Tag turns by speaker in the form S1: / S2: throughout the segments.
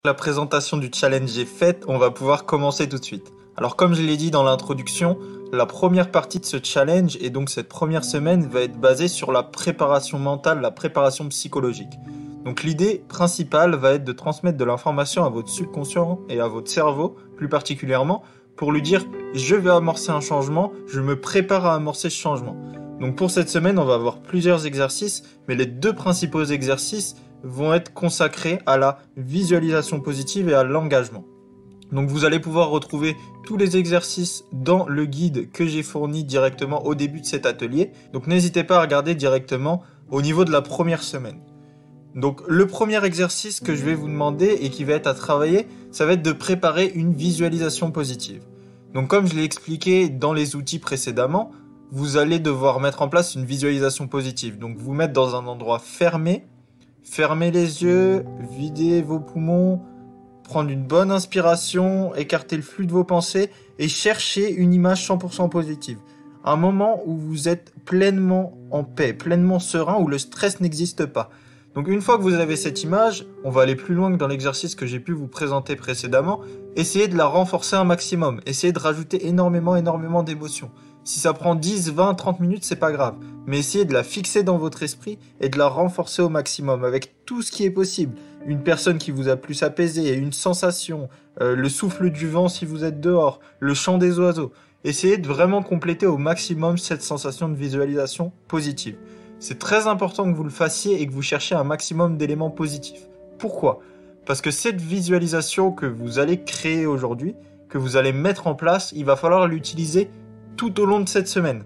S1: La présentation du challenge est faite, on va pouvoir commencer tout de suite. Alors comme je l'ai dit dans l'introduction, la première partie de ce challenge et donc cette première semaine va être basée sur la préparation mentale, la préparation psychologique. Donc l'idée principale va être de transmettre de l'information à votre subconscient et à votre cerveau plus particulièrement pour lui dire je vais amorcer un changement, je me prépare à amorcer ce changement. Donc pour cette semaine on va avoir plusieurs exercices, mais les deux principaux exercices vont être consacrés à la visualisation positive et à l'engagement. Donc vous allez pouvoir retrouver tous les exercices dans le guide que j'ai fourni directement au début de cet atelier. Donc n'hésitez pas à regarder directement au niveau de la première semaine. Donc le premier exercice que je vais vous demander et qui va être à travailler, ça va être de préparer une visualisation positive. Donc comme je l'ai expliqué dans les outils précédemment, vous allez devoir mettre en place une visualisation positive. Donc vous mettre dans un endroit fermé, fermez les yeux, videz vos poumons, prendre une bonne inspiration, écarter le flux de vos pensées et chercher une image 100% positive. Un moment où vous êtes pleinement en paix, pleinement serein, où le stress n'existe pas. Donc une fois que vous avez cette image, on va aller plus loin que dans l'exercice que j'ai pu vous présenter précédemment, essayez de la renforcer un maximum, essayez de rajouter énormément d'émotions. Si ça prend 10, 20, 30 minutes, c'est pas grave. Mais essayez de la fixer dans votre esprit et de la renforcer au maximum avec tout ce qui est possible. Une personne qui vous a plus apaisé, une sensation, le souffle du vent si vous êtes dehors, le chant des oiseaux. Essayez de vraiment compléter au maximum cette sensation de visualisation positive. C'est très important que vous le fassiez et que vous cherchiez un maximum d'éléments positifs. Pourquoi ? Parce que cette visualisation que vous allez créer aujourd'hui, que vous allez mettre en place, il va falloir l'utiliser tout au long de cette semaine.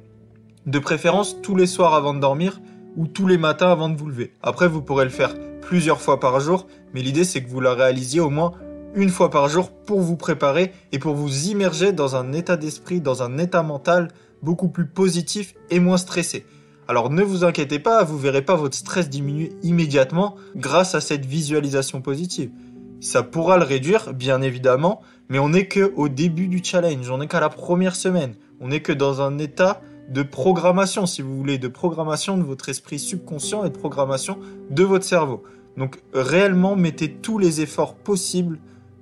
S1: De préférence tous les soirs avant de dormir ou tous les matins avant de vous lever. Après, vous pourrez le faire plusieurs fois par jour, mais l'idée c'est que vous la réalisiez au moins une fois par jour pour vous préparer et pour vous immerger dans un état d'esprit, dans un état mental beaucoup plus positif et moins stressé. Alors ne vous inquiétez pas, vous verrez pas votre stress diminuer immédiatement grâce à cette visualisation positive. Ça pourra le réduire, bien évidemment, mais on n'est qu'au début du challenge, on n'est qu'à la première semaine. On n'est que dans un état de programmation, si vous voulez, de programmation de votre esprit subconscient et de programmation de votre cerveau. Donc réellement, mettez tous les efforts possibles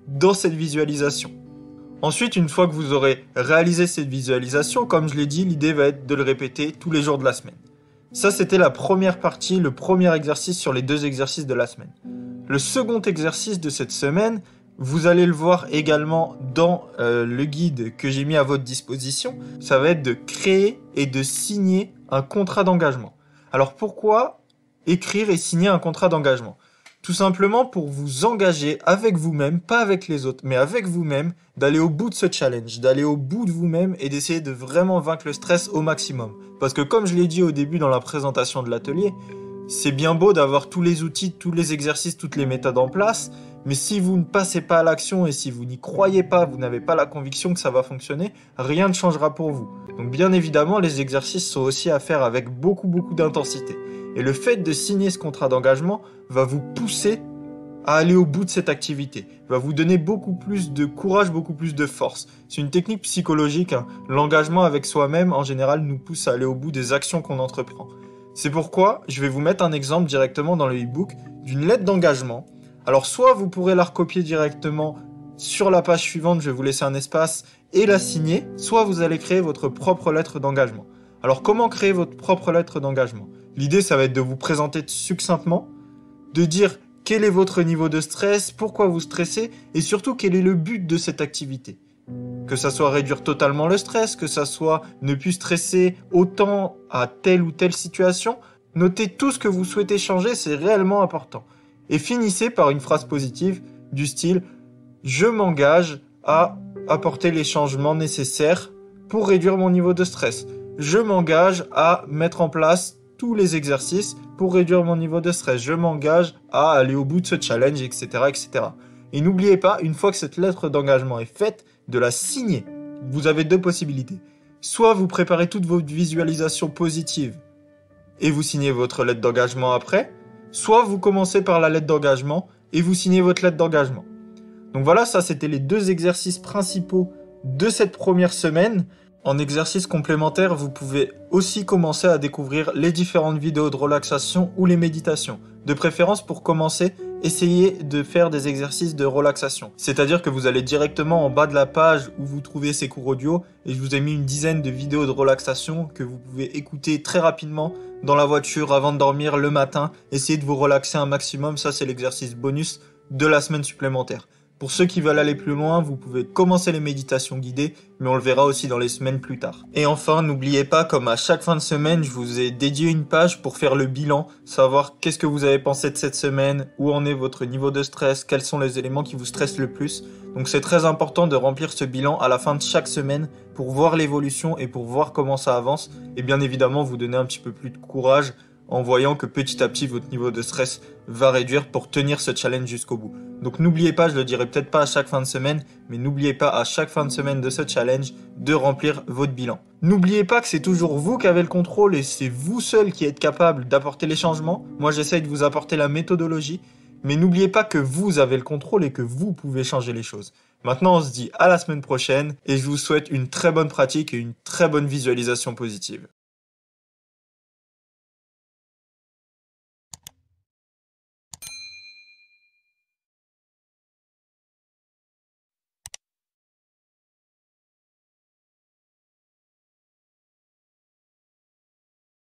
S1: dans cette visualisation. Ensuite, une fois que vous aurez réalisé cette visualisation, comme je l'ai dit, l'idée va être de le répéter tous les jours de la semaine. Ça, c'était la première partie, le premier exercice sur les deux exercices de la semaine. Le second exercice de cette semaine, vous allez le voir également dans le guide que j'ai mis à votre disposition. Ça va être de créer et de signer un contrat d'engagement. Alors pourquoi écrire et signer un contrat d'engagement ? Tout simplement pour vous engager avec vous-même, pas avec les autres, mais avec vous-même, d'aller au bout de ce challenge, d'aller au bout de vous-même et d'essayer de vraiment vaincre le stress au maximum. Parce que comme je l'ai dit au début dans la présentation de l'atelier, c'est bien beau d'avoir tous les outils, tous les exercices, toutes les méthodes en place, mais si vous ne passez pas à l'action et si vous n'y croyez pas, vous n'avez pas la conviction que ça va fonctionner, rien ne changera pour vous. Donc bien évidemment, les exercices sont aussi à faire avec beaucoup d'intensité. Et le fait de signer ce contrat d'engagement va vous pousser à aller au bout de cette activité, va vous donner beaucoup plus de courage, beaucoup plus de force. C'est une technique psychologique, hein. L'engagement avec soi-même, en général, nous pousse à aller au bout des actions qu'on entreprend. C'est pourquoi je vais vous mettre un exemple directement dans le e-book d'une lettre d'engagement. Alors soit vous pourrez la recopier directement sur la page suivante, je vais vous laisser un espace, et la signer, soit vous allez créer votre propre lettre d'engagement. Alors comment créer votre propre lettre d'engagement ? L'idée, ça va être de vous présenter succinctement, de dire quel est votre niveau de stress, pourquoi vous stressez, et surtout quel est le but de cette activité. Que ça soit réduire totalement le stress, que ça soit ne plus stresser autant à telle ou telle situation, notez tout ce que vous souhaitez changer, c'est réellement important. Et finissez par une phrase positive du style « Je m'engage à apporter les changements nécessaires pour réduire mon niveau de stress. Je m'engage à mettre en place tous les exercices pour réduire mon niveau de stress. Je m'engage à aller au bout de ce challenge, etc. etc. » Et n'oubliez pas, une fois que cette lettre d'engagement est faite, de la signer. Vous avez deux possibilités. Soit vous préparez toute votre visualisation positive et vous signez votre lettre d'engagement après, soit vous commencez par la lettre d'engagement et vous signez votre lettre d'engagement. Donc voilà, ça c'était les deux exercices principaux de cette première semaine. En exercice complémentaire, vous pouvez aussi commencer à découvrir les différentes vidéos de relaxation ou les méditations. De préférence, pour commencer, essayez de faire des exercices de relaxation. C'est-à-dire que vous allez directement en bas de la page où vous trouvez ces cours audio et je vous ai mis une dizaine de vidéos de relaxation que vous pouvez écouter très rapidement dans la voiture avant de dormir le matin. Essayez de vous relaxer un maximum, ça c'est l'exercice bonus de la semaine supplémentaire. Pour ceux qui veulent aller plus loin, vous pouvez commencer les méditations guidées, mais on le verra aussi dans les semaines plus tard. Et enfin, n'oubliez pas, comme à chaque fin de semaine, je vous ai dédié une page pour faire le bilan, savoir qu'est-ce que vous avez pensé de cette semaine, où en est votre niveau de stress, quels sont les éléments qui vous stressent le plus. Donc c'est très important de remplir ce bilan à la fin de chaque semaine pour voir l'évolution et pour voir comment ça avance. Et bien évidemment, vous donner un petit peu plus de courage en voyant que petit à petit votre niveau de stress va réduire pour tenir ce challenge jusqu'au bout. Donc n'oubliez pas, je le dirai peut-être pas à chaque fin de semaine, mais n'oubliez pas à chaque fin de semaine de ce challenge de remplir votre bilan. N'oubliez pas que c'est toujours vous qui avez le contrôle et c'est vous seul qui êtes capable d'apporter les changements. Moi j'essaye de vous apporter la méthodologie, mais n'oubliez pas que vous avez le contrôle et que vous pouvez changer les choses. Maintenant on se dit à la semaine prochaine et je vous souhaite une très bonne pratique et une très bonne visualisation positive.